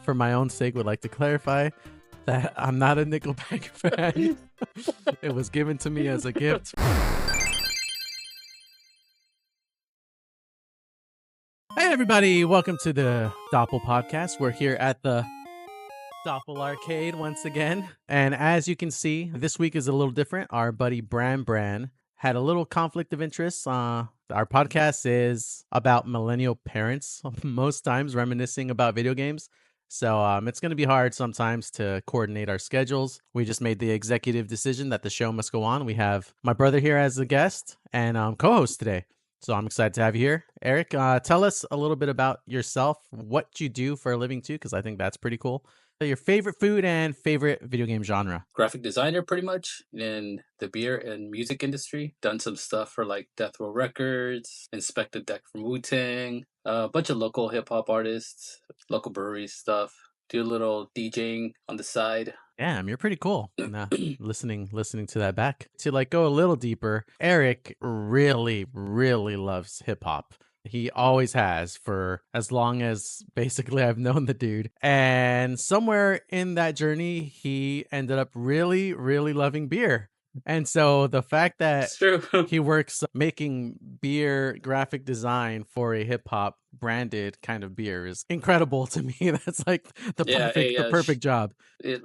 for my own sake, would like to clarify that I'm not a Nickelback fan. It was given to me as a gift. Hey everybody, welcome to the Doppel Podcast. We're here at the Doppel Arcade once again. And as you can see, this week is a little different. Our buddy Bran Bran had a little conflict of interest. Our podcast is about millennial parents, most times reminiscing about video games. So it's going to be hard sometimes to coordinate our schedules. We just made the executive decision that the show must go on. We have my brother here as a guest and co-host today. So I'm excited to have you here. Eric, tell us a little bit about yourself, what you do for a living too, because I think that's pretty cool. So your favorite food and favorite video game genre. Graphic designer pretty much in the beer and music industry. Done some stuff for like Death Row Records, inspected deck from Wu-Tang, a bunch of local hip-hop artists, local breweries stuff. Do a little DJing on the side. Damn, you're pretty cool. Listening to that back. To like go a little deeper, Eric really loves hip hop. He always has for as long as basically I've known the dude. And somewhere in that journey, he ended up really loving beer. And so the fact that It's true. he works making beer graphic design for a hip hop branded kind of beer is incredible to me. That's like the perfect job.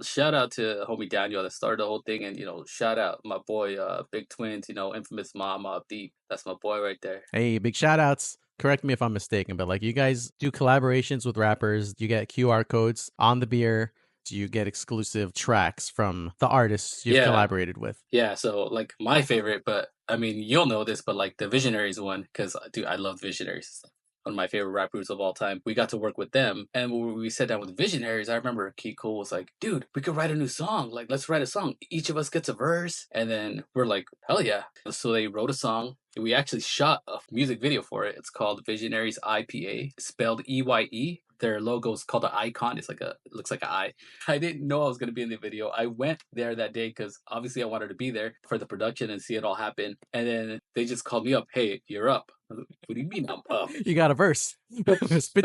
Shout out to homie Daniel that started the whole thing, and shout out my boy Big Twins, infamous Mob Deep. That's my boy right there. Hey, big shout outs. Correct me if I'm mistaken, but like you guys do collaborations with rappers, you get QR codes on the beer. You get exclusive tracks from the artists you've collaborated with. Yeah, so like my favorite, but I mean, you'll know this, but like the Visionaries one, because dude, I love Visionaries. One of my favorite rap groups of all time. We got to work with them. And when we sat down with Visionaries, I remember Key Cool was like, dude, we could write a new song. Like, let's write a song. Each of us gets a verse. And then we're like, hell yeah. So they wrote a song. We actually shot a music video for it. It's called Visionaries IPA, spelled EYE. Their logo is called an icon. It looks like an eye. I didn't know I was going to be in the video. I went there that day because obviously I wanted to be there for the production and see it all happen. And then they just called me up. Hey, you're up. I was like, what do you mean I'm up? You got a verse.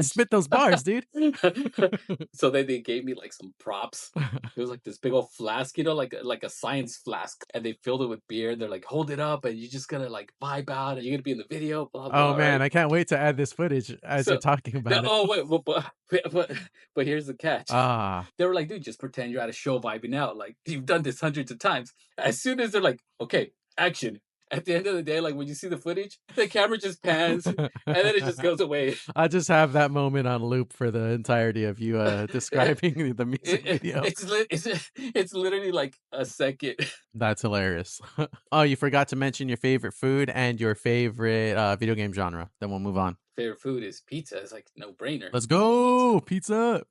spit those bars, dude. So then they gave me like some props. It was like this big old flask, like a science flask. And they filled it with beer. They're like, hold it up and you're just going to like vibe out and you're going to be in the video. Blah, blah, oh man, right? I can't wait to add this footage as you're talking about it. Oh, wait, but here's the catch. They were like, dude, just pretend you're at a show vibing out. Like, you've done this hundreds of times. As soon as they're like, okay, action. At the end of the day, like when you see the footage, the camera just pans and then it just goes away. I just have that moment on loop for the entirety of you describing the music video. It's literally like a second. That's hilarious. Oh, you forgot to mention your favorite food and your favorite video game genre. Then we'll move on. Favorite food is pizza. It's like no brainer. Let's go. Pizza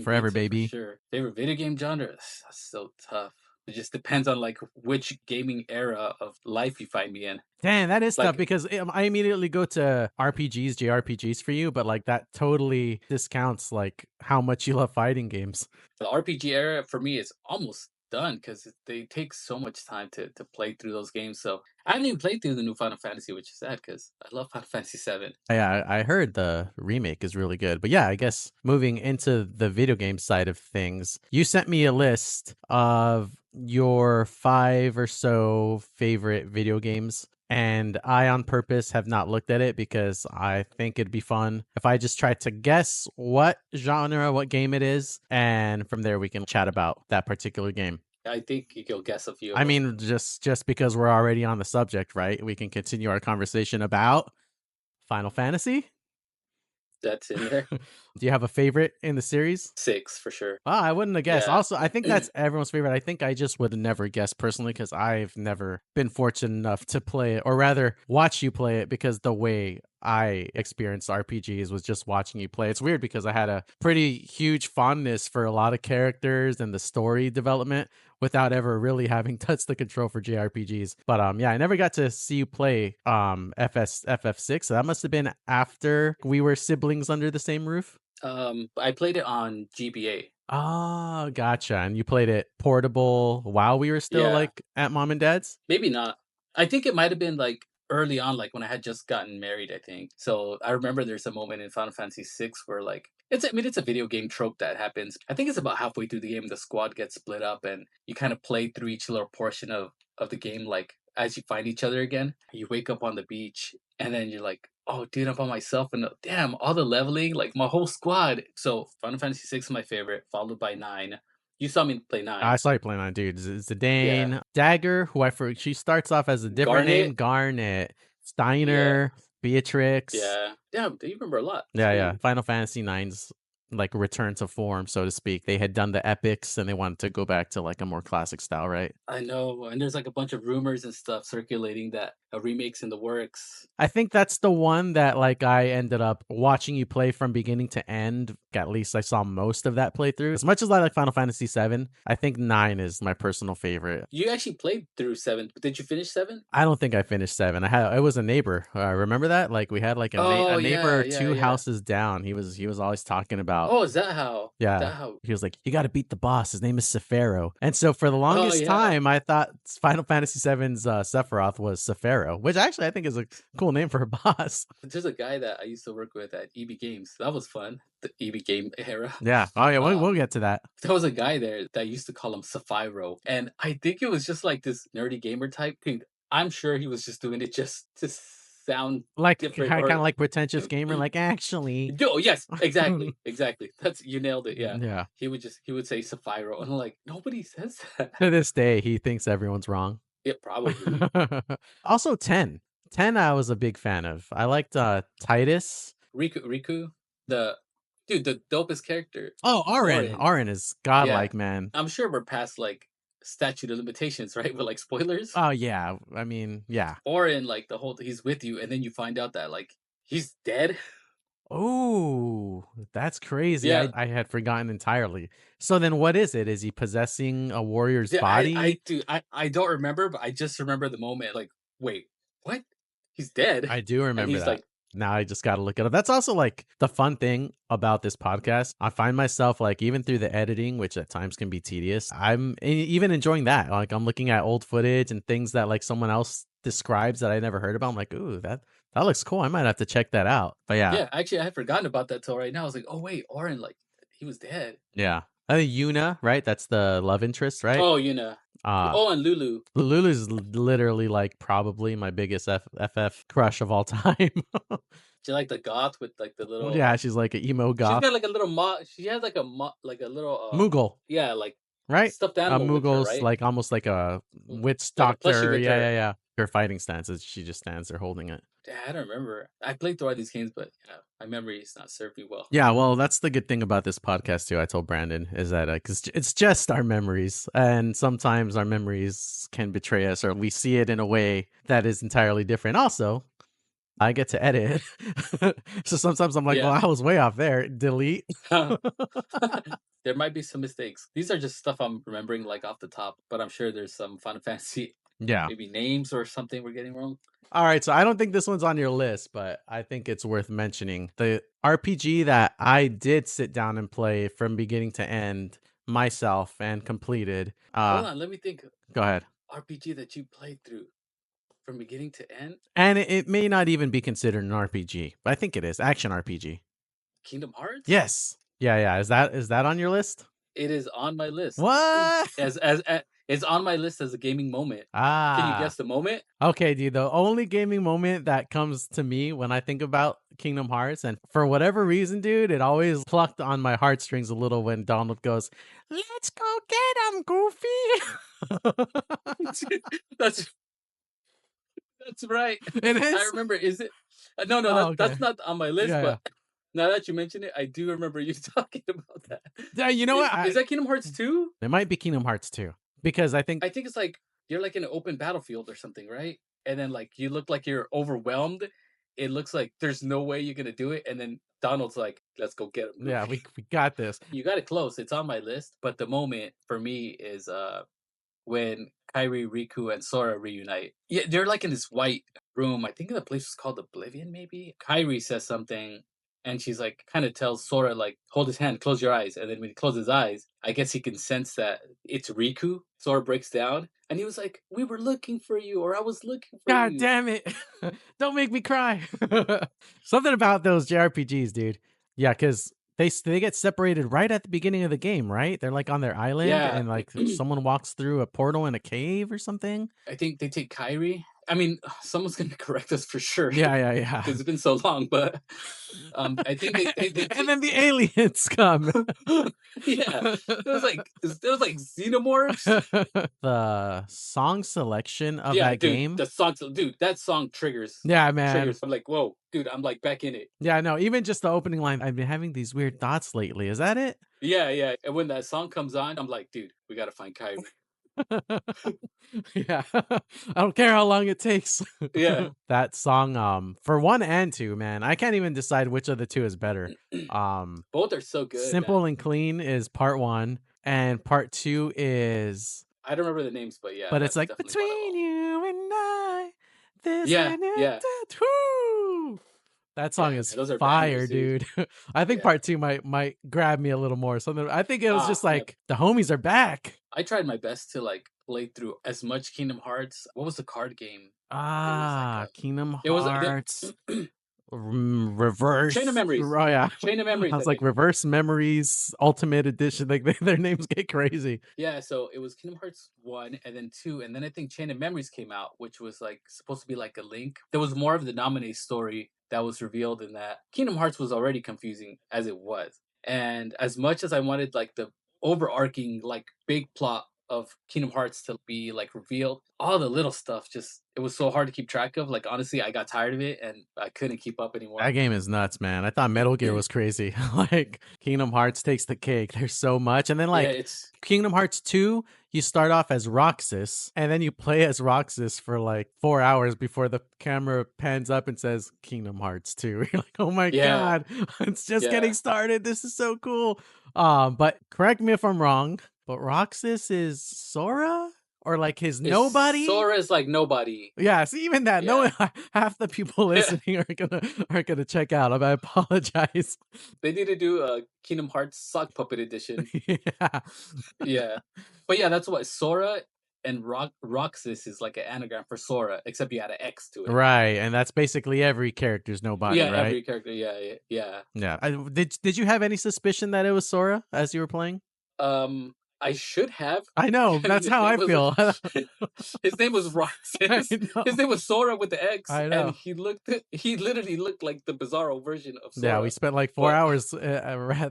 forever, baby. For sure. Favorite video game genre? That's so tough. It just depends on like which gaming era of life you find me in. Damn, that is tough because I immediately go to RPGs, JRPGs for you, but like that totally discounts like how much you love fighting games. The RPG era for me is almost done because they take so much time to play through those games. So I haven't even played through the new Final Fantasy, which is sad because I love Final Fantasy 7. Yeah, I heard the remake is really good. But yeah, I guess moving into the video game side of things, you sent me a list of your 5 or so favorite video games. And I, on purpose, have not looked at it because I think it'd be fun if I just try to guess what genre, what game it is. And from there, we can chat about that particular game. I think you'll guess a few. I mean, just because we're already on the subject, right? We can continue our conversation about Final Fantasy. That's in there. Do you have a favorite in the series? 6 for sure. I wouldn't have guessed. Yeah. Also, I think that's everyone's favorite. I think I just would never guess personally because I've never been fortunate enough to play it, or rather watch you play it, because the way I experienced RPGs was just watching you play. It's weird because I had a pretty huge fondness for a lot of characters and the story development without ever really having touched the control for JRPGs. But yeah, I never got to see you play FF6. So that must have been after we were siblings under the same roof. I played it on GBA. Oh, gotcha. And you played it portable while we were still like at mom and dad's? Maybe not. I think it might have been like early on, like when I had just gotten married, I think. So I remember there's a moment in Final Fantasy VI where like I mean, it's a video game trope that happens. I think it's about halfway through the game, the squad gets split up, and you kind of play through each little portion of the game. Like as you find each other again, you wake up on the beach, and then you're like, "Oh, dude, I'm by myself." And damn, all the leveling, like my whole squad. So Final Fantasy 6 is my favorite, followed by 9. You saw me play I 9. saw you playing on, dude. Yeah, Zidane, Dagger, who she starts off as a different name, Garnet. Garnet, Yeah, Steiner, Beatrix. yeah, damn. You remember a lot. Yeah, yeah. Sweet. Final Fantasy Nine's like return to form, so to speak. They had done the epics and they wanted to go back to like a more classic style, right? I know, and there's like a bunch of rumors and stuff circulating that a remake's in the works. I think that's the one that like I ended up watching you play from beginning to end. At least I saw most of that playthrough. As much as I like Final Fantasy 7, I think 9 is my personal favorite. You actually played through 7, but did you finish 7? I don't think I finished 7. I was a neighbor. Remember that? Like we had like Oh a neighbor yeah, yeah, two yeah. houses down. He was always talking about. Oh, is that how? Yeah. That how? He was like, "You got to beat the boss. His name is Sephiroth." And so for the Oh longest yeah. time, I thought Final Fantasy VII's Sephiroth was Sephiroth, which actually I think is a cool name for a boss. There's a guy that I used to work with at EB Games. That was fun. The EB Game era. Yeah. Oh yeah, we'll get to that. There was a guy there that used to call him Sapphiro, and I think it was just like this nerdy gamer type. I'm sure he was just doing it just to sound Like different, kind of or like pretentious gamer. Like actually, oh yes, exactly, exactly. That's you nailed it. Yeah, yeah. he would say Sapphiro, and I'm like, nobody says that. To this day, he thinks everyone's wrong. Yeah, probably. Also, 10. 10 I was a big fan of. I liked Titus. Riku, the dude, the dopest character. Oh, Auron. Orin. Auron is Yeah, godlike, man. I'm sure we're past like statute of limitations, right? With like spoilers. Oh yeah. I mean, yeah. Orin, like the whole he's with you, and then you find out that like he's dead. Oh, that's crazy. Yeah, I had forgotten entirely. So then what is it? Is he possessing a warrior's yeah. body? I don't remember, but I just remember the moment. Like, wait, what? He's dead, I do and remember he's that. like, Now I just got to look it up. That's also like the fun thing about this podcast. I find myself like even through the editing, which at times can be tedious, I'm even enjoying that. Like I'm looking at old footage and things that like someone else describes that I never heard about. I'm like, ooh, that looks cool. I might have to check that out. But yeah, yeah. Actually, I had forgotten about that till right now. I was like, oh wait, Orin, like he was dead. yeah. Yuna, right? That's the love interest, right? Oh, you know. Uh, Oh, and Lulu. Lulu's literally like probably my biggest FF crush of all time. She like the goth with like the little. Yeah, she's like an emo She's goth. got like a little She has like like a little. Moogle, Yeah, like right? stuffed animal with her, Moogle's right? like almost like a witch Like a plushie doctor. with Yeah, her. yeah, yeah. Her fighting stance is she just stands there holding it. Yeah, I don't remember. I played through all these games, but my memory is not served me well. Yeah, well, that's the good thing about this podcast too. I told Brandon is that cause it's just our memories, and sometimes our memories can betray us, or we see it in a way that is entirely different. Also, I get to edit, so sometimes I'm like, Yeah. well, I was way off there. Delete. There might be some mistakes. These are just stuff I'm remembering like off the top, but I'm sure there's some Final Fantasy Yeah. maybe names or something we're getting wrong. All right, so I don't think this one's on your list, but I think it's worth mentioning. The RPG that I did sit down and play from beginning to end myself and completed. Hold on, let me think. Go ahead. RPG that you played through from beginning to end? And it may not even be considered an RPG, but I think it is. Action RPG. Kingdom Hearts? Yes. Yeah, yeah. Is that on your list? It is on my list. What? As it's on my list as a gaming moment. Can you guess the moment? Okay, dude. The only gaming moment that comes to me when I think about Kingdom Hearts, and for whatever reason, dude, it always plucked on my heartstrings a little when Donald goes, "Let's go get him, Goofy." That's right. It is. I remember. Is it? No, Okay. that's not on my list. Yeah, but now that you mention it, I do remember you talking about that. Yeah, you know what? Is that Kingdom Hearts 2? It might be Kingdom Hearts 2 because I think it's like you're like in an open battlefield or something, right? And then like you look like you're overwhelmed. It looks like there's no way you're gonna do it, and then Donald's like, "Let's go get him." yeah, we got this. You got it close. It's on my list, but the moment for me is when Kairi, Riku, and Sora reunite. Yeah, they're like in this white room. I think the place was called Oblivion, maybe. Kairi says something, and she's like, kind of tells Sora, like, hold his hand, close your eyes. And then when he closes his eyes, I guess he can sense that it's Riku. Sora breaks down, and he was like, we were looking for you, or I was looking for God you. damn it. Don't make me cry. Something about those JRPGs, dude. Yeah, because they get separated right at the beginning of the game, right? They're like on their island, Yeah. and like someone walks through a portal in a cave or something. I think they take Kyrie. I mean, someone's gonna correct us for sure Yeah, yeah, yeah. because it's been so long. But I think they And take. then the aliens come. Yeah, it was like xenomorphs. The song selection of Yeah, that dude, game. the song, dude, that song Yeah, man. triggers. I'm like, whoa, dude, I'm like back in it. Yeah, no, even just the opening line, I've been having these weird thoughts lately. Is that it? Yeah, yeah. And when that song comes on, I'm like, dude, we gotta find Kyrie. Yeah. I don't care how long it takes. Yeah, That song, for 1 and 2, man, I can't even decide which of the 2 is better. both are so good, Simple man. and Clean is part 1, and part 2 is I don't remember the names, but yeah, but it's that's like, definitely one of "Between them. you and I, there's Yeah, an yeah, woo!" That song yeah. is Those are fire, bangers, dude. dude. I think Yeah. part 2 might grab me a little more. Something I think it was Ah, just man. like, the homies are back. I tried my best to like play through as much Kingdom Hearts. What was the card game? It was like Kingdom it was Hearts. the Reverse. Chain of Memories. Oh yeah. Chain of I Memories, I was like think. Reverse Memories Ultimate Edition. Like their names get crazy. Yeah, so it was Kingdom Hearts 1 and then 2, and then I think Chain of Memories came out, which was like supposed to be like a link. There was more of the Naminé story that was revealed in that. Kingdom Hearts was already confusing as it was. And as much as I wanted like the overarching like big plot of Kingdom Hearts to be like revealed, all the little stuff just it was so hard to keep track of. Like honestly, I got tired of it and I couldn't keep up That anymore. game is nuts, man. I thought Metal Gear was crazy. Like Kingdom Hearts takes the cake. There's so much. And then Yeah, like it's Kingdom Hearts 2, you start off as Roxas, and then you play as Roxas for like 4 hours before the camera pans up and says Kingdom Hearts 2. You're like, "Oh my yeah, god, it's just yeah. getting started. This is so cool." But correct me if I'm wrong, but Roxas is Sora or like his It's nobody? Sora's like nobody. Yeah, see, even that, no, Yeah. half the people listening are gonna check out. I apologize. They need to do a Kingdom Hearts sock puppet edition. Yeah. Yeah. But yeah, that's what Sora and Roxas is like an anagram for Sora, except you add an X to it. Right, and that's basically every character's nobody, Yeah, right? every character. Yeah, yeah, yeah. Yeah. Did you have any suspicion that it was Sora as you were playing? Um, I should have. I know, And that's how I feel. his name was I Roxas. know. His name was Sora with the X, I and know. he literally looked like the Bizarro version of Yeah, we Sora. spent like 4 But hours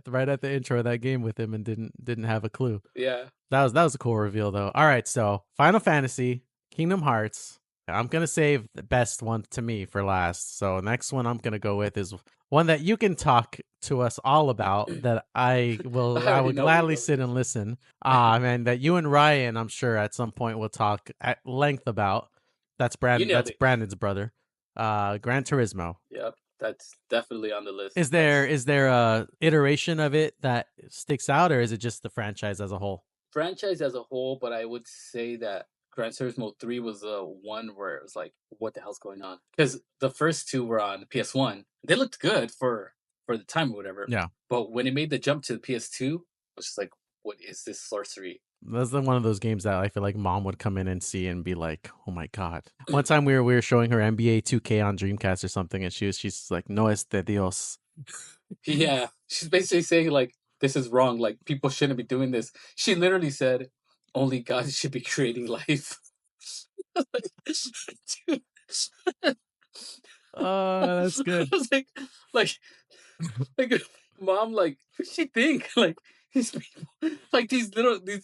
right at the intro of that game with him and didn't have a clue. yeah, That was a cool reveal though. All right, so Final Fantasy, Kingdom Hearts. I'm gonna save the best one to me for last. So next one I'm gonna go with is one that you can talk to us all about. That I I I already would know where you're gladly going sit with and listen. And that you and Ryan, I'm sure at some point will talk at length about. That's You nailed That's it. Brandon's brother. Gran Turismo. Yep, that's definitely on the list. Is there a iteration of it that sticks out, or is it just the franchise as a whole? Franchise as a whole, but I would say that Gran Turismo 3 was the one where it was like, what the hell's going on? Because the first two were on PS1. They looked good for the time or whatever. Yeah. But when it made the jump to the PS2, it was just like, what is this sorcery? That's one of those games that I feel like mom would come in and see and be like, "Oh my god!" One time we were showing her NBA 2K on Dreamcast or something, and she's like, "No es de Dios." Yeah, she's basically saying like, this is wrong. Like people shouldn't be doing this. She literally said, only God should be creating life. Dude. Oh, that's I good. was like, like, mom, like, who's she think? Like, these people, like these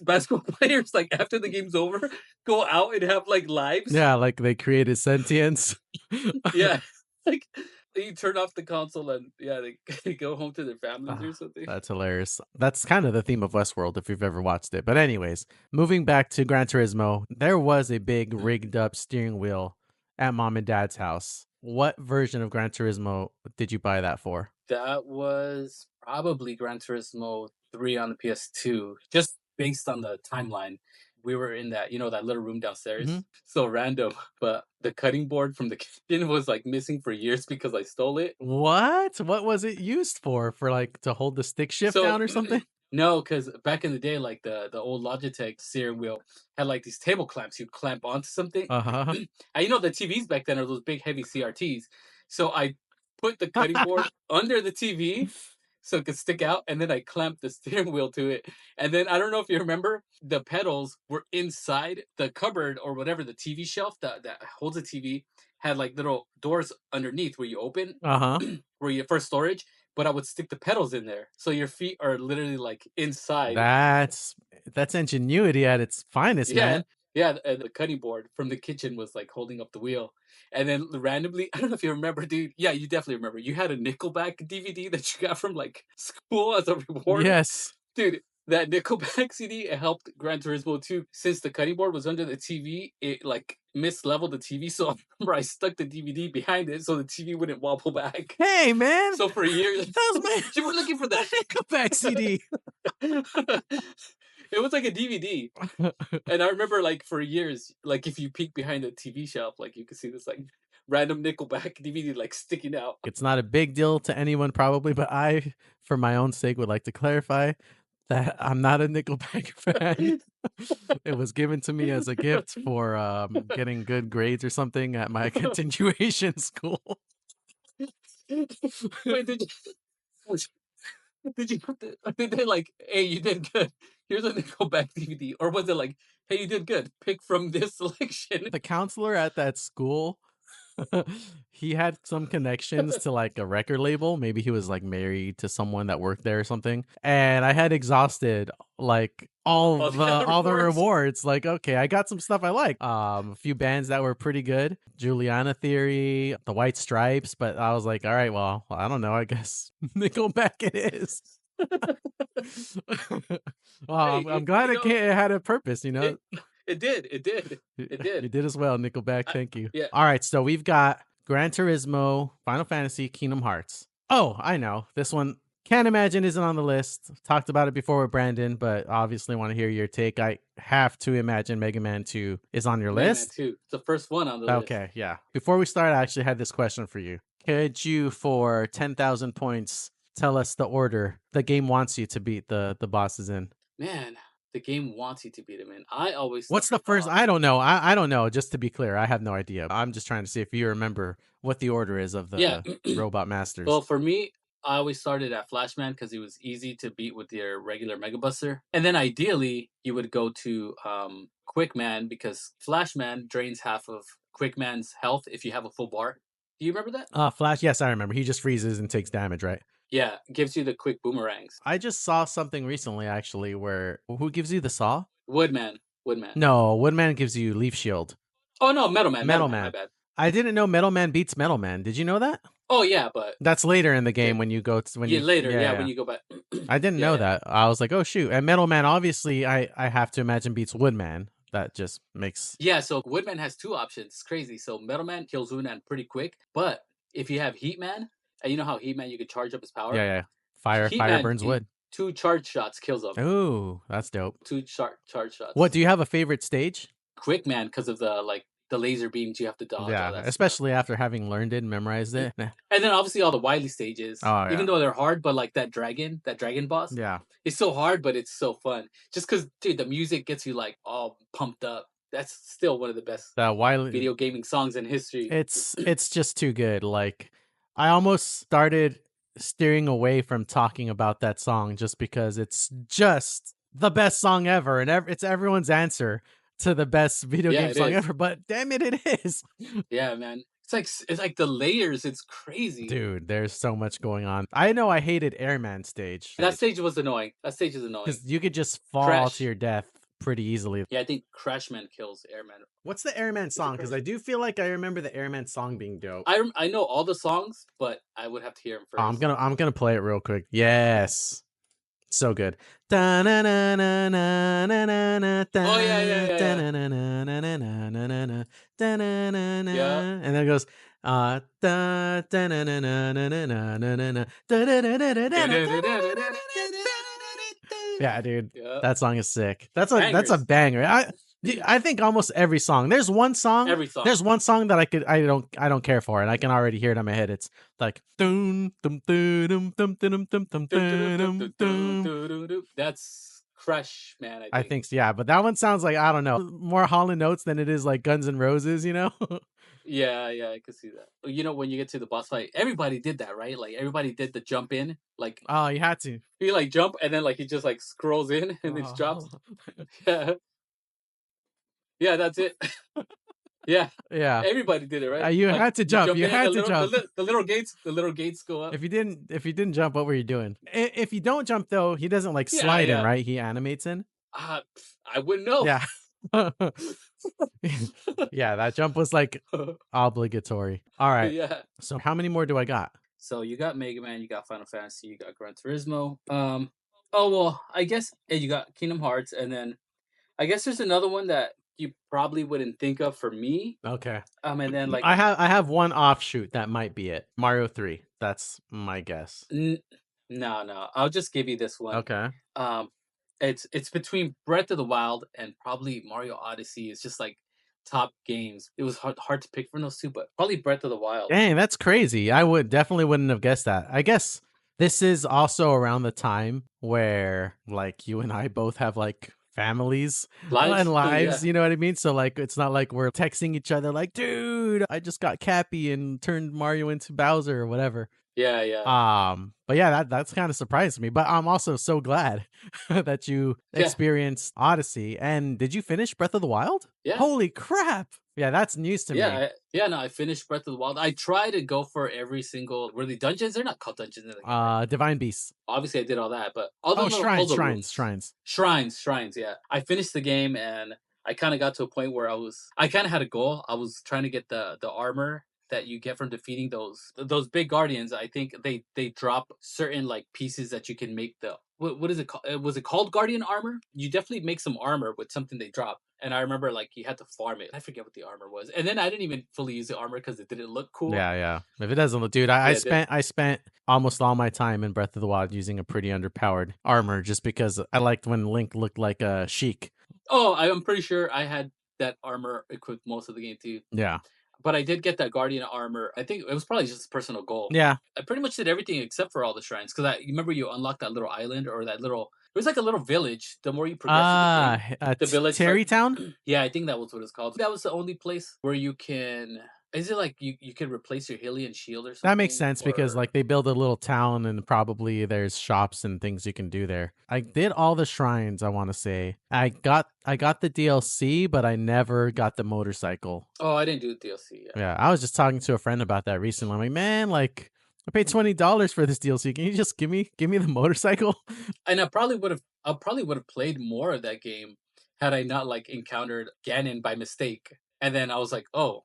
basketball players, like after the game's over, go out and have like lives. Yeah, like they created sentience. Yeah, like you turn off the console and yeah, they go home to their families or Ah, something. that's hilarious. That's kind of the theme of Westworld if you've ever watched it. But anyways, moving back to Gran Turismo, there was a big rigged up steering wheel at mom and dad's house. What version of Gran Turismo did you buy that for? That was probably Gran Turismo 3 on the PS2, just based on the timeline. We were in that, that little room downstairs. Mhm. So random, but the cutting board from the kitchen was like missing for years because I stole it. What? What was it used for? For like to hold the stick shift So down or something? no, because back in the day, like the old Logitech steering wheel had like these table clamps you clamp onto something. Uh-huh. And the TVs back then are those big heavy CRTs. So I put the cutting board under the TV so it could stick out, and then I clamped the steering wheel to it. And then I don't know if you remember, the pedals were inside the cupboard or whatever, the TV shelf that holds the TV had like little doors underneath where you open, Uh-huh. where you for storage. But I would stick the pedals in there, so your feet are literally like inside. That's ingenuity at its finest, Yeah, man. yeah, and the cutting board from the kitchen was like holding up the wheel. And then randomly, I don't know if you remember, dude. Yeah, you definitely remember. You had a Nickelback DVD that you got from like school as a reward. Yes. Dude, that Nickelback CD, it helped Gran Turismo 2. Since the cutting board was under the TV, it like misleveled the TV. So I remember I stuck the DVD behind it so the TV wouldn't wobble back. Hey, man. So for years, That was my you were looking for that. Nickelback CD. It was like a DVD. And I remember, like, for years, like, if you peek behind the TV shelf, like, you could see this, like, random Nickelback DVD, like, sticking out. It's not a big deal to anyone probably, but I, for my own sake, would like to clarify that I'm not a Nickelback fan. It was given to me as a gift for getting good grades or something at my continuation school. Wait, did they, like, hey, you did good. Here's a Nickelback DVD. Or was it like, hey, you did good. Pick from this selection. The counselor at that school, he had some connections to like a record label. Maybe he was like married to someone that worked there or something. And I had exhausted like all the rewards. Like, okay, I got some stuff I like. A few bands that were pretty good. Juliana Theory, the White Stripes, but I was like, all right, well, I don't know. I guess Nickelback it is. Well, Hey, I'm glad it had a purpose, you know. It did. It did. It did. You did as well, Nickelback. Thank you. Yeah. All right, so we've got Gran Turismo, Final Fantasy, Kingdom Hearts. Oh, I know. This one, can't imagine isn't on the list. Talked about it before with Brandon, but obviously want to hear your take. I have to imagine Mega Man 2 is on your list. Mega Man 2. It's the first one on the list. Okay, yeah. Before we start, I actually had this question for you. Could you, for 10,000 points, tell us the order the game wants you to beat the bosses in? Man, the game wants you to beat him in. I always. What's the first? I don't know. I don't know. Just to be clear, I have no idea. I'm just trying to see if you remember what the order is of the Robot Masters. Well, for me, I always started at Flashman because it was easy to beat with your regular Mega Buster. And then ideally, you would go to Quickman because Flashman drains half of Quickman's health if you have a full bar. Do you remember that? Flash, yes, I remember. He just freezes and takes damage, right? Yeah, gives you the quick boomerangs. I just saw something recently, actually, where who gives you the saw? Woodman. No, Woodman gives you Leaf Shield. Oh no, Metal Man. My bad. I didn't know Metal Man beats Metal Man. Did you know that? Oh yeah, but that's later in the game when you go to when when you go back. I didn't know that. I was like, oh shoot. And Metal Man, obviously, I have to imagine beats Woodman. That just makes so Woodman has two options. It's crazy. So Metal Man kills Woodman pretty quick, but if you have Heat Man, and you know how Heat Man you could charge up his power. Yeah. Fire burns wood. 2 charge shots kills him. Ooh, that's dope. 2 charge shots. What do you have a favorite stage? Quick Man, because of the laser beams you have to dodge. Yeah, especially after having learned it and memorized it. And then obviously all the Wily stages. Oh, yeah. Even though they're hard, but like that dragon boss. Yeah. It's so hard, but it's so fun. Just because, dude, the music gets you like all pumped up. That's still one of the best video gaming songs in history. It's just too good. Like, I almost started steering away from talking about that song just because it's just the best song ever, and it's everyone's answer to the best video game song ever. But damn it, it is. Yeah, man. It's like the layers. It's crazy, dude. There's so much going on. I know I hated Airman stage. That stage was annoying. That stage is annoying because you could just fall to your death pretty easily. Yeah, I think Crashman kills Airman. What's the Airman song? Because I do feel like I remember the Airman song being dope. I know all the songs, but I would have to hear them first. I'm gonna play it real quick. Yes, so good. Oh yeah. And then it goes. Yeah, dude, that song is sick. That's a banger. I think almost every song. There's one song. There's one song that I don't care for, and I can already hear it in my head. It's like that's Crush, man, I I think. think so, yeah, but that one sounds like, I don't know, more Hall and Oates than it is like Guns N' Roses, you know? Yeah, yeah, I could see that. You know, when you get to the boss fight, everybody did that, right? Like everybody did the jump in, like Oh, you had to. he like jump and then like he just like scrolls in and then just drops. Oh. Yeah, yeah, that's it. Yeah, Yeah. everybody did it, right? You Like had to you jump. jump You in, had to jump. the little gates go up. If you didn't jump, what were you doing? If you don't jump though, he doesn't like Yeah, slide in, yeah. right? He animates in. I wouldn't know. Yeah. Yeah, that jump was like obligatory. All right. Yeah. So how many more do I got? So you got Mega Man, you got Final Fantasy, you got Gran Turismo. Oh well, I guess you got Kingdom Hearts, and then I guess there's another one that you probably wouldn't think of for me. Okay. And then like I have one offshoot that might be it. Mario 3. That's my guess. no, I'll just give you this one. Okay. Um, it's between Breath of the Wild and probably Mario Odyssey. It's just like top games. It was hard to pick from those two, but probably Breath of the Wild. Dang, that's crazy. Definitely wouldn't have guessed that. I guess this is also around the time where like you and I both have like families and lives, Yeah, you know what I mean? So like it's not like we're texting each other like, dude, I just got Cappy and turned Mario into Bowser or whatever. yeah. But yeah, that's kind of surprised me. But I'm also so glad that you Yeah. experienced Odyssey. And did you finish Breath of the Wild? Yeah. Holy crap. Yeah, that's news to me. No, I finished Breath of the Wild. I try to go for every single. Were they dungeons? They're not called dungeons. Divine Beasts. Obviously, I did all that, but all the shrines. Yeah, I finished the game and I kind of got to a point where I kind of had a goal. I was trying to get the armor that you get from defeating those big guardians. I think they drop certain like pieces that you can make the what is it called? Was it called Guardian armor? You definitely make some armor with something they drop. And I remember like you had to farm it. I forget what the armor was. And then I didn't even fully use the armor because it didn't look cool. Yeah. If it doesn't look, dude, I spent almost all my time in Breath of the Wild using a pretty underpowered armor just because I liked when Link looked like a Sheik. Oh, I'm pretty sure I had that armor equipped most of the game too. Yeah. But I did get that Guardian armor. I think it was probably just a personal goal. Yeah. I pretty much did everything except for all the shrines. Because you remember you unlocked that little island or that little... It was like a little village. The more you progress the village... Terrytown? Yeah, I think that was what it's called. That was the only place where you can... Is it like you can replace your Hylian shield or something? That makes sense because like they build a little town and probably there's shops and things you can do there. I did all the shrines, I want to say. I got the DLC, but I never got the motorcycle. Oh, I didn't do the DLC. Yeah, I was just talking to a friend about that recently. I'm like, man, like I paid $20 for this DLC. Can you just give me the motorcycle? And I probably would have played more of that game had I not like encountered Ganon by mistake. And then I was like, oh,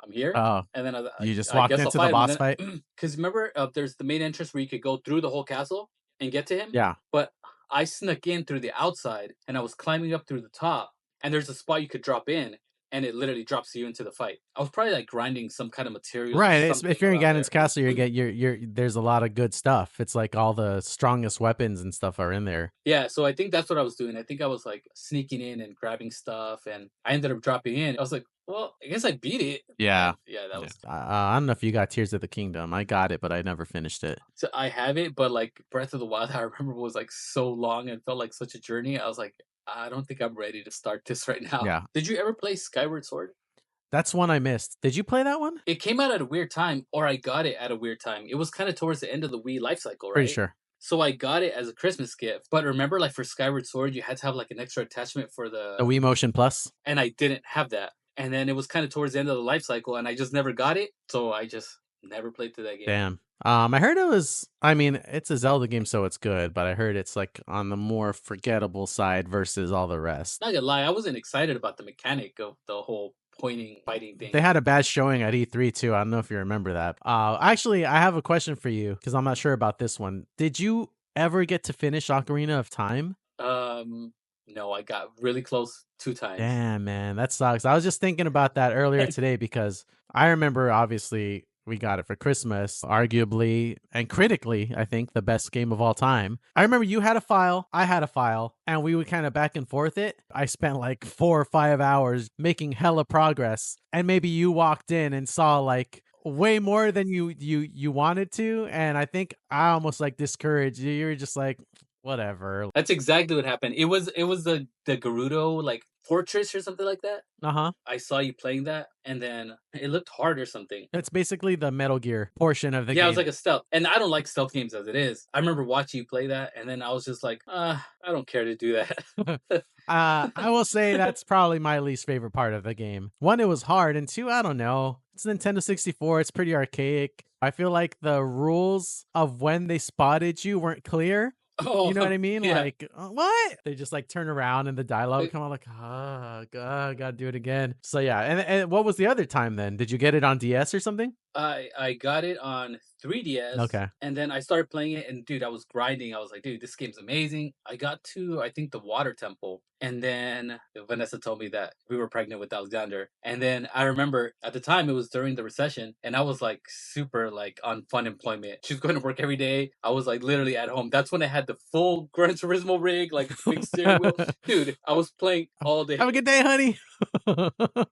I'm here. Oh, and then you just walked into the boss fight. Because remember, there's the main entrance where you could go through the whole castle and get to him. Yeah. But I snuck in through the outside and I was climbing up through the top. And there's a spot you could drop in, and it literally drops you into the fight. I was probably like grinding some kind of material. Right. If you're in Ganon's castle, you're there's a lot of good stuff. It's like all the strongest weapons and stuff are in there. Yeah, so I think that's what I was doing. I think I was like sneaking in and grabbing stuff, and I ended up dropping in. I was like, well, I guess I beat it. Yeah. Yeah, that was... I don't know if you got Tears of the Kingdom. I got it, but I never finished it. So I have it, but like Breath of the Wild, I remember was like so long and felt like such a journey. I was like, I don't think I'm ready to start this right now. Yeah. Did you ever play Skyward Sword? That's one I missed. Did you play that one? It came out at a weird time, or I got it at a weird time. It was kind of towards the end of the Wii life cycle, right? Pretty sure. So I got it as a Christmas gift. But remember, like for Skyward Sword, you had to have like an extra attachment for the Wii Motion Plus. And I didn't have that. And then it was kind of towards the end of the life cycle, and I just never got it. So I just never played through that game. Damn. I heard it was, I mean, it's a Zelda game, so it's good, but I heard it's like on the more forgettable side versus all the rest. Not gonna lie, I wasn't excited about the mechanic of the whole pointing, fighting thing. They had a bad showing at E3 too. I don't know if you remember that. Actually, I have a question for you because I'm not sure about this one. Did you ever get to finish Ocarina of Time? No, I got really close 2 times. Damn, man, that sucks. I was just thinking about that earlier today because I remember obviously we got it for Christmas, arguably and critically, I think, the best game of all time. I remember you had a file, I had a file, and we would kind of back and forth it. I spent like 4 or 5 hours making hella progress, and maybe you walked in and saw like way more than you wanted to, and I think I almost like discouraged you. You were just like, Whatever. That's exactly what happened. It was the Gerudo like fortress or something like that. Uh-huh. I saw you playing that, and then it looked hard or something. It's basically the Metal Gear portion of the Yeah, it was game. like a stealth, and I don't like stealth games as it is. I remember watching you play that, and then I was just like, I don't care to do that. I will say that's probably my least favorite part of the game. One, it was hard, and two, I don't know. It's Nintendo 64. It's pretty archaic. I feel like the rules of when they spotted you weren't clear. Oh, You know what I mean? yeah. Like, what? They just like turn around and the dialogue Like, come on like, gotta do it again. So yeah. And what was the other time then? Did you get it on DS or something? I got it on 3DS, Okay. and then I started playing it, and dude, I was grinding. I was like, dude, this game's amazing. I got to, I think, the Water Temple, and then Vanessa told me that we were pregnant with Alexander. And then I remember at the time it was during the recession, and I was like super like on fun employment. She was going to work every day. I was like literally at home. That's when I had the full Gran Turismo rig, like big steering wheel. Dude, I was playing all day. Have a good day, honey.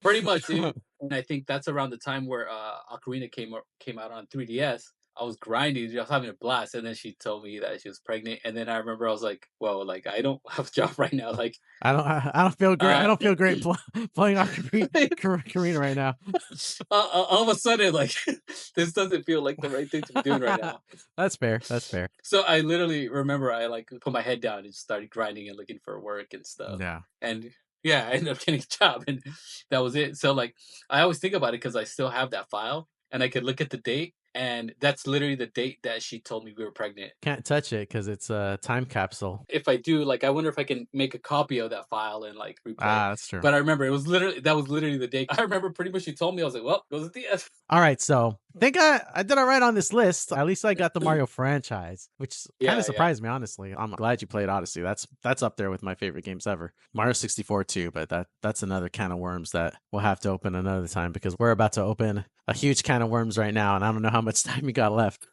Pretty much, dude. And I think that's around the time where Ocarina came out on 3DS. I was grinding, dude. I was having a blast, and then she told me that she was pregnant. And then I remember I was like, "Well, like I don't have a job right now. Like, I don't feel great. I uh, don't feel great playing Ocarina right now." all of a sudden, like this doesn't feel like the right thing to be doing right now. That's fair. That's fair. So I literally remember I like put my head down and started grinding and looking for work and stuff. Yeah. And yeah, I ended up getting a job, and that was it. So like, I always think about it because I still have that file, and I could look at the date, and that's literally the date that she told me we were pregnant. Can't touch it because it's a time capsule. If I do, like, I wonder if I can make a copy of that file and like replay. That's true. But I remember that was literally the date. I remember pretty much she told me. I was like, well, goes the DS. All right, so I think I did all right on this list. At least I got the Mario franchise, which kind of surprised me, honestly. I'm glad you played Odyssey. That's up there with my favorite games ever. Mario 64 too, but that's another can of worms that we'll have to open another time because we're about to open a huge can of worms right now, and I don't know how much time you got left.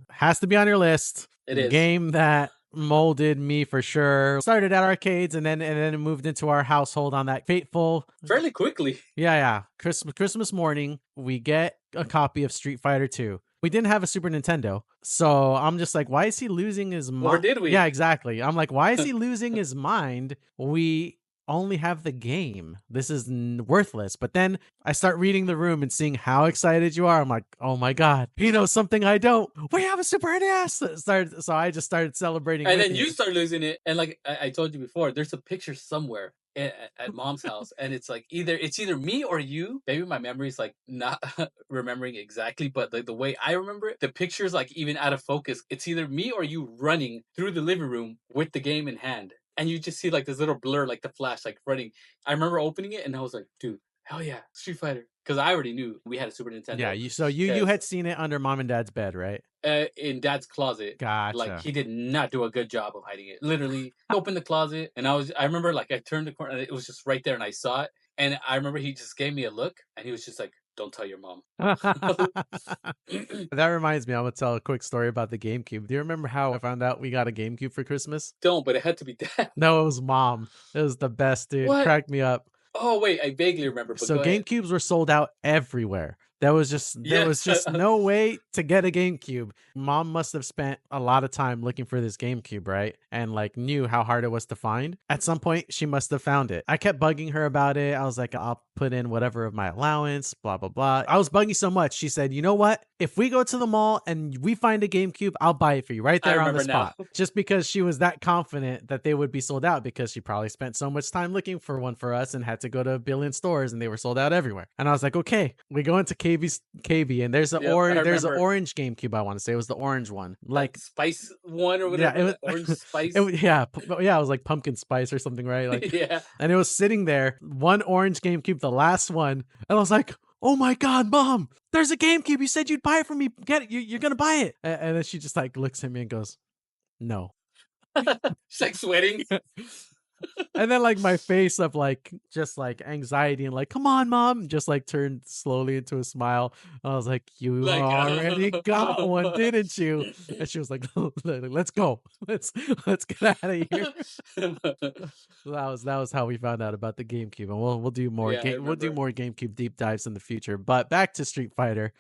Has to be on your list. It is. Game that molded me for sure. Started at arcades and then it moved into our household on that fateful fairly quickly. Yeah. Christmas morning, we get a copy of Street Fighter 2. We didn't have a Super Nintendo. So I'm just like, why is he losing his mind? Or did we? Yeah, exactly. I'm like, why is he losing his mind? We only have the game. This is worthless. But then I start reading the room and seeing how excited you are. I'm like, oh my God, he knows something I don't. We have a Super NES. So I just started celebrating. And then you start losing it. And like I told you before, there's a picture somewhere at mom's house, and it's like either me or you. Maybe my memory's like not remembering exactly, but like the way I remember it, the picture's like even out of focus. It's either me or you running through the living room with the game in hand, and you just see like this little blur, like the flash, like running. I remember opening it, and I was like, dude, hell yeah, Street Fighter. Because I already knew we had a Super Nintendo. Yeah, you had seen it under mom and dad's bed, right? In dad's closet. Gotcha. Like he did not do a good job of hiding it. Literally opened the closet, and I remember like I turned the corner and it was just right there, and I saw it, and I remember he just gave me a look, and he was just like, don't tell your mom. That reminds me, I'm gonna tell a quick story about the GameCube. Do you remember how I found out we got a GameCube for Christmas? Don't, but it had to be dad. No, it was mom. It was the best, dude. What? Cracked me up. Oh wait, I vaguely remember. But so GameCubes were sold out everywhere. There was just no way to get a GameCube. Mom must have spent a lot of time looking for this GameCube, right? And like knew how hard it was to find. At some point, she must have found it. I kept bugging her about it. I was like, I'll put in whatever of my allowance, blah, blah, blah. I was bugging so much. She said, you know what? If we go to the mall and we find a GameCube, I'll buy it for you right there on the spot. Just because she was that confident that they would be sold out because she probably spent so much time looking for one for us and had to go to a billion stores and they were sold out everywhere. And I was like, okay, we go into KB and there's an orange GameCube. I want to say it was the orange one, like spice one or whatever. Yeah, it was orange spice. It was like pumpkin spice or something, right? Like yeah. And it was sitting there, one orange GameCube, the last one, and I was like, oh my God, Mom, there's a GameCube. You said you'd buy it for me. Get it. You're gonna buy it. And then she just like looks at me and goes, no. She's like sweating. And then like my face of like just like anxiety and like, come on, Mom, just like turned slowly into a smile. I was like, you already got one, didn't you? And she was like, let's go. Let's get out of here. So that was how we found out about the GameCube. And we'll do more we'll do more GameCube deep dives in the future. But back to Street Fighter.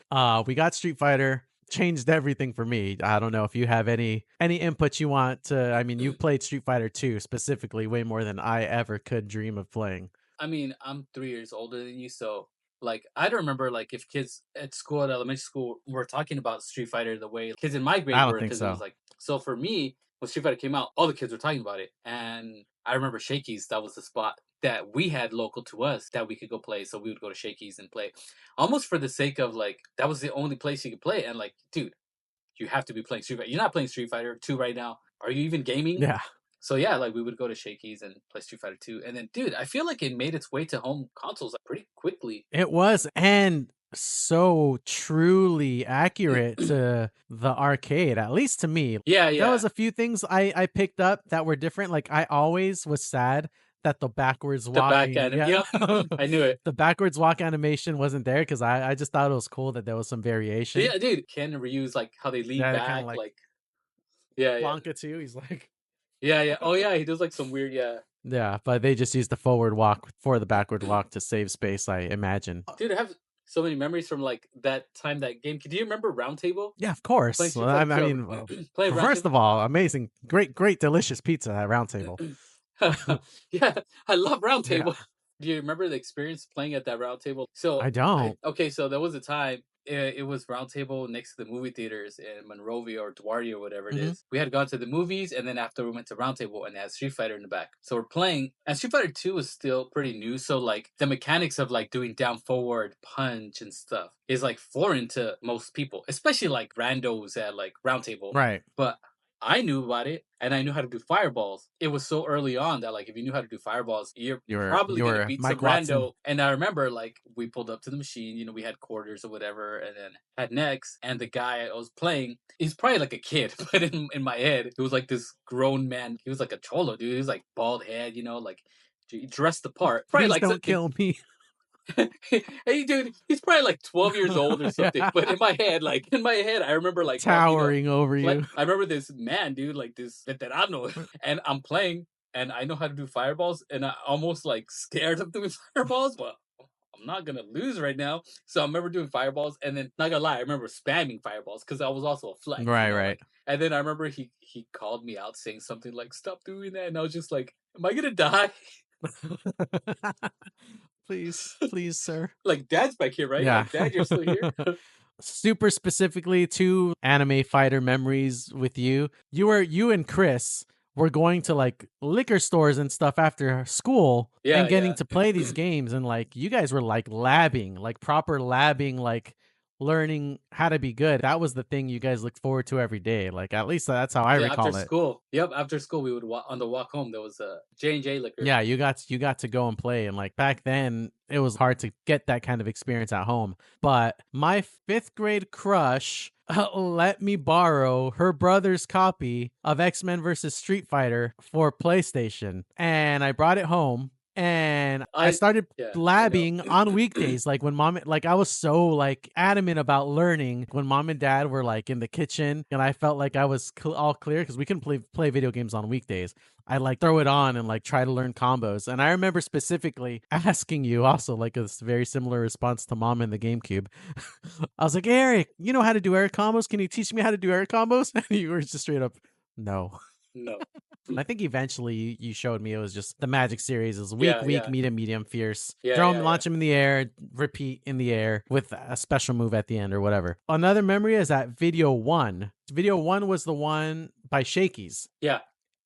We got Street Fighter changed everything for me. I don't know if you have any input you want to. I mean, you've played Street Fighter 2 specifically way more than I ever could dream of playing. I mean, I'm 3 years older than you, so like I don't remember like if kids at school at elementary school were talking about Street Fighter the way kids in my I grade don't were, think because it was so. like so for me when Street Fighter came out, all the kids were talking about it, and I remember Shakey's. That was the spot that we had local to us that we could go play. So we would go to Shakey's and play, almost for the sake of like that was the only place you could play. And like, dude, you have to be playing Street Fighter. You're not playing Street Fighter 2 right now. Are you even gaming? Yeah. So yeah, like we would go to Shakey's and play Street Fighter 2. And then dude, I feel like it made its way to home consoles like, pretty quickly. It was, and so truly accurate to the arcade, at least to me. Yeah, There yeah. was a few things I picked up that were different. Like I always was sad that the backwards The back walking, end. yeah, Yep. I knew it. the backwards walk animation wasn't there because I just thought it was cool that there was some variation. Yeah, dude. Ken and Ryu's like how they lean Yeah, kind back, of like like yeah, yeah. Blanca too. He's like, Yeah, yeah. Oh yeah, he does like some weird yeah, but they just used the forward walk for the backward walk to save space, I imagine. dude, I have so many memories from like that time that game. Do you remember Roundtable? Yeah, of Playing course. Street Well, I Fighter 2 mean, well, playing first Roundtable? of all, amazing, great, delicious pizza at Round Table. Yeah, I love Yeah, Roundtable. Do you remember the experience playing at that Roundtable? So I don't. okay, so there was a time it was Roundtable next to the movie theaters in Monrovia or Duarte or whatever it Mhm. is. We had gone to the movies, and then after we went to Roundtable, and they had Street Fighter in the back. So we're playing, and Street Fighter 2 was still pretty new. So like the mechanics of like doing down forward punch and stuff is like foreign to most people, especially like randos at like Roundtable. Right. But I knew about it, and I knew how to do fireballs. It was so early on that like if you knew how to do fireballs, you're probably You gonna were beat Mike some Watson. rando. And I remember like we pulled up to the machine, we had quarters or whatever, and then had next. And the guy I was playing, he's probably like a kid, but in my head, it was like this grown man. He was like a cholo, dude. He was like bald head, like he dressed the part. Probably Please like don't kill me. hey dude, he's probably like 12 years old or something. Yeah. But in my head, I remember like Towering over you. I remember this man, dude, like this veterano, and I'm playing, and I know how to do fireballs, and I almost like scared of doing fireballs, but I'm not gonna lose right now. So I remember doing fireballs, and then not gonna lie, I remember spamming fireballs because I was also a flex, Right. like, and then I remember he called me out saying something like "Stop doing that," and I was just like, "Am I gonna die?" Please, sir. Like Dad's back here, right? Yeah. Like Dad, you're still here. Super specifically, two anime fighter memories with you. You and Chris were going to like liquor stores and stuff after school Yeah, and getting yeah. to play these games, and like you guys were like labbing, like proper labbing, like learning how to be good. That was the thing you guys looked forward to every day. Like at least that's how I Yeah, recall after it. school. Yep, after school we would on the walk home. There was a J&J liquor. Yeah, you got to go and play, and like back then it was hard to get that kind of experience at home. But my 5th grade crush let me borrow her brother's copy of X-Men versus Street Fighter for PlayStation, and I brought it home. And I started blabbing on weekdays, like when mom, like I was so like adamant about learning when mom and dad were like in the kitchen, and I felt like I was all clear because we couldn't play video games on weekdays. I like throw it on and like try to learn combos. And I remember specifically asking you also like a very similar response to mom in the GameCube. I was like, Eric, you know how to do air combos? Can you teach me how to do air combos? And you were just straight up, no. I think eventually you showed me it was just the Magic series is weak, medium, fierce. Launch him in the air, repeat in the air with a special move at the end or whatever. Another memory is at Video 1. Video 1 was the one by Shakey's. Yeah.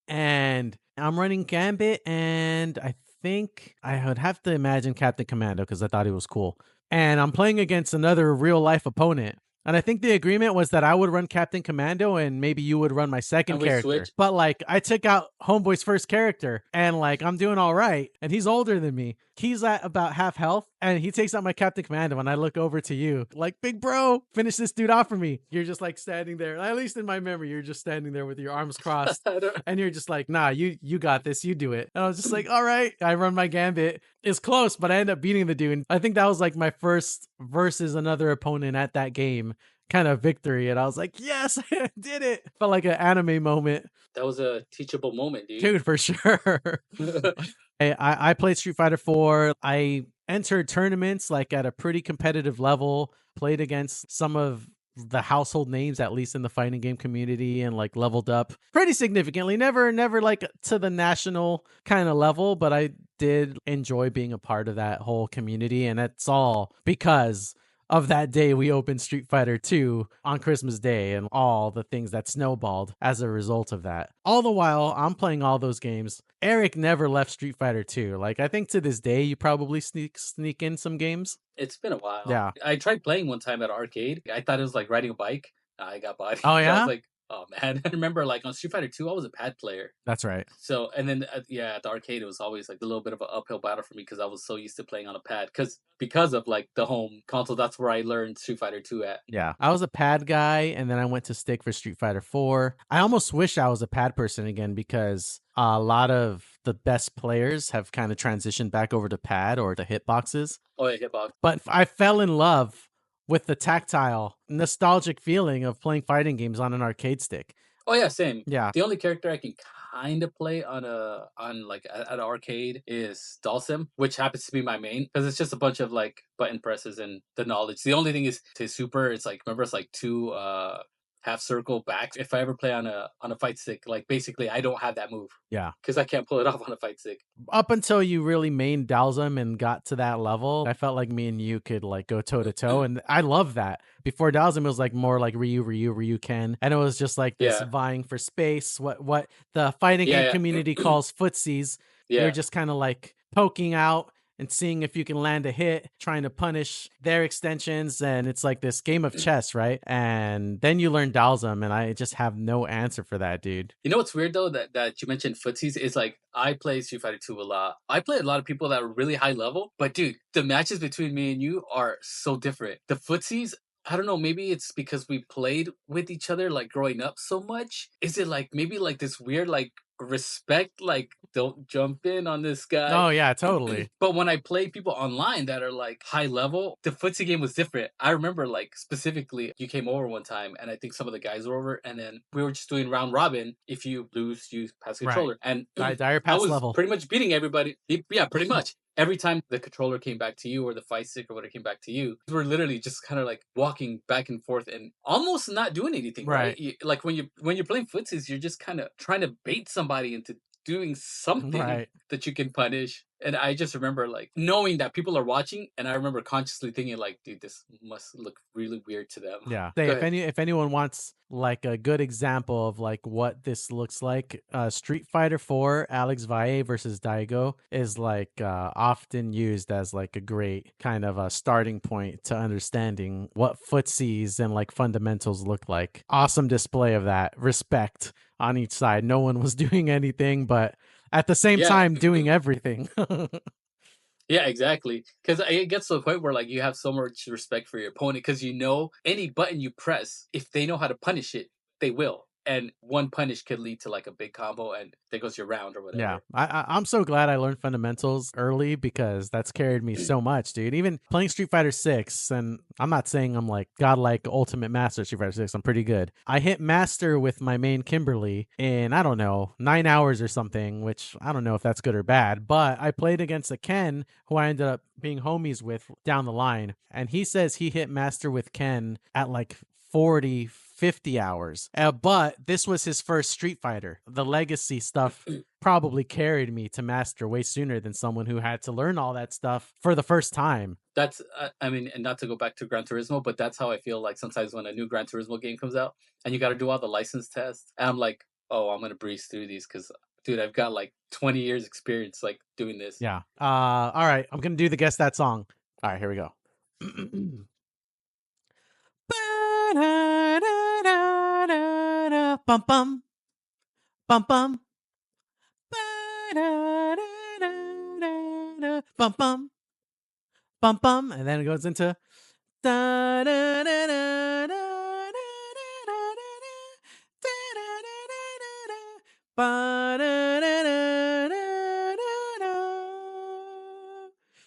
And I'm running Gambit, and I think I would have to imagine Captain Commando because I thought he was cool. And I'm playing against another real life opponent. And I think the agreement was that I would run Captain Commando and maybe you would run my second character. Switch. But like I took out Homeboy's first character and like I'm doing all right. And he's older than me. He's at about half health and he takes out my Captain Commando and I look over to you like, big bro, finish this dude off for me. You're just like standing there. At least in my memory, you're just standing there with your arms crossed and you're just like, nah, you got this. You do it. And I was just like, all right. I run my Gambit. It's close, but I end up beating the dude. I think that was like my first versus another opponent at that game kind of victory. And I was like, yes, I did it. Felt like an anime moment. That was a teachable moment, dude. Dude, for sure. I played Street Fighter 4. I entered tournaments like at a pretty competitive level, played against some of the household names, at least in the fighting game community, and like leveled up pretty significantly. Never like to the national kind of level, but I did enjoy being a part of that whole community. And it's all because of that day we opened Street Fighter 2 on Christmas Day and all the things that snowballed as a result of that. All the while I'm playing all those games, Eric never left Street Fighter 2. Like I think to this day you probably sneak in some games. It's been a while. Yeah. I tried playing one time at arcade. I thought it was like riding a bike. I got bodied. Oh I was yeah? like, oh man. I remember like on Street Fighter 2, I was a pad player. That's right. So, and then yeah, at the arcade, it was always like a little bit of an uphill battle for me because I was so used to playing on a pad. Because of like the home console, that's where I learned Street Fighter 2 at. Yeah. I was a pad guy and then I went to stick for Street Fighter 4. I almost wish I was a pad person again because a lot of the best players have kind of transitioned back over to pad or the hitboxes. Oh yeah, hitbox. But I fell in love with the tactile, nostalgic feeling of playing fighting games on an arcade stick. Oh yeah, same. Yeah. The only character I can kind of play on at an arcade is Dalsim, which happens to be my main because it's just a bunch of like button presses and the knowledge. The only thing is to super. It's like remember it's like two half circle back. If I ever play on a fight stick, like basically I don't have that move. Yeah. Because I can't pull it off on a fight stick. Up until you really mained Dalsum and got to that level, I felt like me and you could like go toe to toe. And I love that. Before Dalsum, it was like more like Ryu Ken. And it was just like this vying for space. What the fighting game community calls footsies. Yeah. You're just kind of like poking out and seeing if you can land a hit, trying to punish their extensions. And it's like this game of chess, right? And then you learn Dalsum, and I just have no answer for that, dude. You know what's weird, though, that you mentioned footsies? Is like, I play Street Fighter 2 a lot. I play a lot of people that are really high level, but dude, the matches between me and you are so different. The footsies, I don't know, maybe it's because we played with each other, like, growing up so much. Is it, like, maybe, like, this weird, like, respect, like, don't jump in on this guy? Oh yeah, totally. But when I play people online that are like high level, the footsie game was different. I remember like specifically you came over one time and I think some of the guys were over and then we were just doing round robin. If you lose, you pass the controller. And dire I pass was level. pretty much beating everybody. Yeah, pretty much. Every time the controller came back to you or the fight stick or whatever came back to you, we were literally just kind of like walking back and forth and almost not doing anything, right? Like when you're playing footsies, you're just kind of trying to bait somebody into doing something that you can punish. And I just remember like knowing that people are watching, and I remember consciously thinking like, dude, this must look really weird to them. Yeah. If anyone wants like a good example of like what this looks like, Street Fighter 4 Alex Valle versus Daigo is like often used as like a great kind of a starting point to understanding what footsies and like fundamentals look like. Awesome display of that. Respect on each side. No one was doing anything, but at the same time doing everything. Yeah, exactly. Because it gets to the point where like you have so much respect for your opponent because you know any button you press, if they know how to punish it, they will. And one punish could lead to like a big combo, and there goes your round or whatever. Yeah, I'm so glad I learned fundamentals early because that's carried me so much, dude. Even playing Street Fighter 6, and I'm not saying I'm like godlike ultimate master Street Fighter 6. I'm pretty good. I hit master with my main Kimberly in, I don't know, 9 hours or something, which I don't know if that's good or bad. But I played against a Ken who I ended up being homies with down the line, and he says he hit master with Ken at like 40, 50 hours. But this was his first Street Fighter. The legacy stuff probably carried me to master way sooner than someone who had to learn all that stuff for the first time. That's, I mean, and not to go back to Gran Turismo, but that's how I feel like sometimes when a new Gran Turismo game comes out and you got to do all the license tests. And I'm like, oh, I'm going to breeze through these because, dude, I've got like 20 years experience like doing this. Yeah. All right. I'm going to do the Guess That Song. All right, here we go. Bum bum bum bum bum bum bum bum, and then it goes into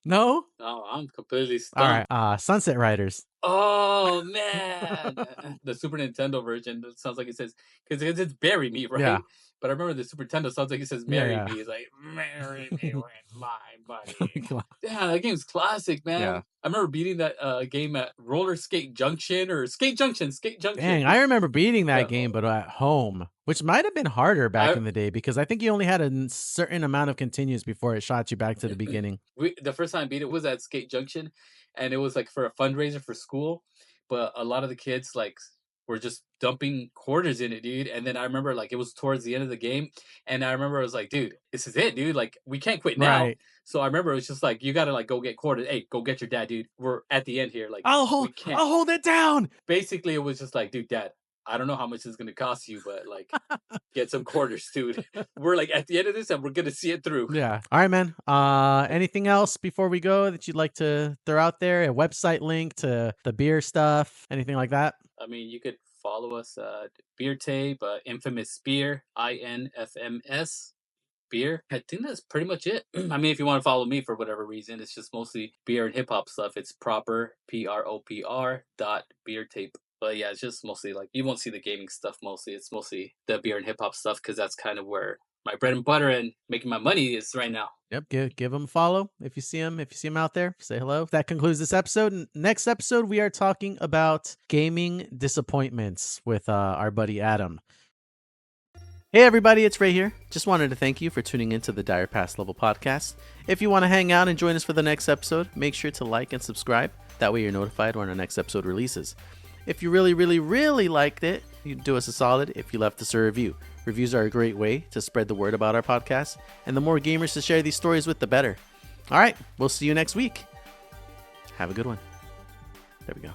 no. Oh, I'm completely All right. stumped. Sunset Riders. Oh man, the Super Nintendo version. It sounds like it says because it's "Bury Me," Yeah. right? But I remember the Super Nintendo sounds like it says Yeah, "Marry yeah. Me." It's like "Marry me with my buddy." Come on. Yeah, that game's classic, man. Yeah. I remember beating that game at Roller Skate Junction or Skate Junction. Skate Junction. Dang, I remember beating that Yeah, game, but at home, which might have been harder back I in the day because I think you only had a certain amount of continues before it shot you back to the beginning. the first time I beat it was at Skate Junction, and it was like for a fundraiser for school. But a lot of the kids like were just dumping quarters in it, dude. And then I remember like it was towards the end of the game, and I remember I was like, dude, this is it, dude. Like we can't quit now. Right. So I remember it was just like you gotta like go get quarters. Hey, go get your dad, dude. We're at the end here. Like I'll we can't. hold it down. Basically, it was just like, dude, dad. I don't know how much it's gonna cost you, but like, get some quarters, dude. We're like at the end of this, and we're gonna see it through. Yeah. All right, man. Anything else before we go that you'd like to throw out there? A website link to the beer stuff? Anything like that? I mean, you could follow us Beer Tape, Infamous Beer, INFMS Beer. I think that's pretty much it. I mean, if you want to follow me for whatever reason, it's just mostly beer and hip hop stuff. It's proper PROPR dot Beer Tape. But yeah, it's just mostly like you won't see the gaming stuff mostly. It's mostly the beer and hip hop stuff because that's kind of where my bread and butter and making my money is right now. Yep. Give them a follow if you see them. If you see them out there, say hello. That concludes this episode. Next episode, we are talking about gaming disappointments with our buddy Adam. Hey everybody, it's Ray here. Just wanted to thank you for tuning into the Dire Pass Level podcast. If you want to hang out and join us for the next episode, make sure to like and subscribe. That way you're notified when our next episode releases. If you really, really, really liked it, you'd do us a solid if you left us a review. Reviews are a great way to spread the word about our podcast, and the more gamers to share these stories with, the better. All right, we'll see you next week. Have a good one. There we go.